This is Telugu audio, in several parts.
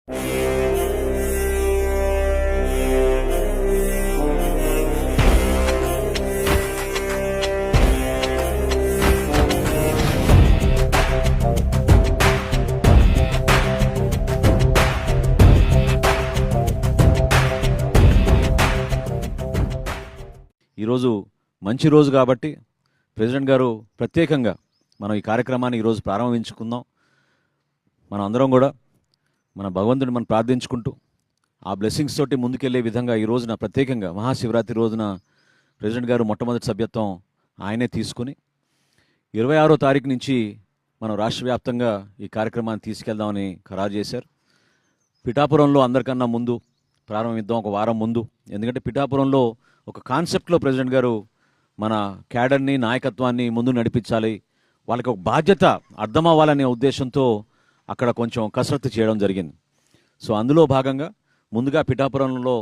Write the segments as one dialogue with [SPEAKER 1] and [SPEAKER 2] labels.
[SPEAKER 1] ఈరోజు మంచి రోజు కాబట్టి ప్రెసిడెంట్ గారు ప్రత్యేకంగా మనం ఈ కార్యక్రమాన్ని ఈరోజు ప్రారంభించుకుందాం. మనం అందరం కూడా మన భగవంతుని మనం ప్రార్థించుకుంటూ ఆ బ్లెస్సింగ్స్ తోటి ముందుకెళ్లే విధంగా ఈ రోజున ప్రత్యేకంగా మహాశివరాత్రి రోజున ప్రెసిడెంట్ గారు మొట్టమొదటి సభ్యత్వం ఆయనే తీసుకుని 26వ తారీఖు నుంచి మనం రాష్ట్ర వ్యాప్తంగా ఈ కార్యక్రమాన్ని తీసుకెళ్దామని ఖరారు చేశారు. పిఠాపురంలో అందరికన్నా ముందు ప్రారంభిద్దాం, ఒక వారం ముందు. ఎందుకంటే పిఠాపురంలో ఒక కాన్సెప్ట్లో ప్రెసిడెంట్ గారు మన క్యాడర్ని, నాయకత్వాన్ని ముందు నడిపించాలి, వాళ్ళకి ఒక బాధ్యత అర్థం అవ్వాలనే ఉద్దేశంతో అక్కడ కొంచెం కసరత్తు చేయడం జరిగింది. సో అందులో భాగంగా ముందుగా పిఠాపురంలో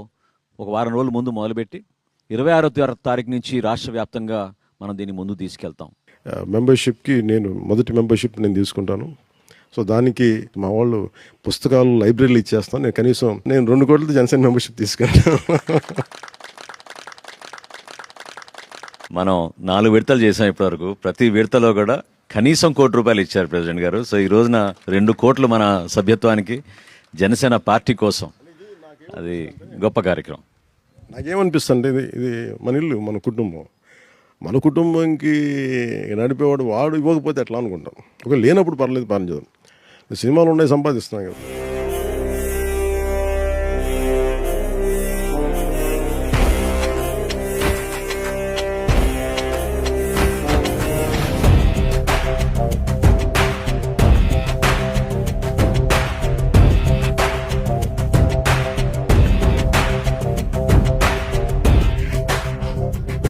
[SPEAKER 1] ఒక వారం రోజులు ముందు మొదలుపెట్టి 26వ తారీఖు నుంచి రాష్ట్ర వ్యాప్తంగా మనం దీన్ని ముందు తీసుకెళ్తాం.
[SPEAKER 2] మెంబర్షిప్కి మొదటి మెంబర్షిప్ నేను తీసుకుంటాను. సో దానికి మా వాళ్ళు పుస్తకాలు లైబ్రరీలు ఇచ్చేస్తాను. నేను 2 కోట్లతో జనసేన మెంబర్షిప్ తీసుకుంటాను.
[SPEAKER 1] మనం 4 విడతలు చేసాం ఇప్పటివరకు. ప్రతి విడతలో కూడా కనీసం ₹1 కోటి ఇచ్చారు ప్రెసిడెంట్ గారు. సో ఈ రోజున 2 కోట్లు మన సభ్యత్వానికి జనసేన పార్టీ కోసం. అది గొప్ప కార్యక్రమం.
[SPEAKER 2] నాకేమనిపిస్తుంది, ఇది మన ఇల్లు, మన కుటుంబం. మన కుటుంబంకి నడిపేవాడు వాడు ఇవ్వకపోతే ఎట్లా అనుకుంటాం. ఒకవేళ లేనప్పుడు పర్లేదు, పని చేద్దాం. సినిమాలు ఉన్నాయి, సంపాదిస్తున్నాం కదా.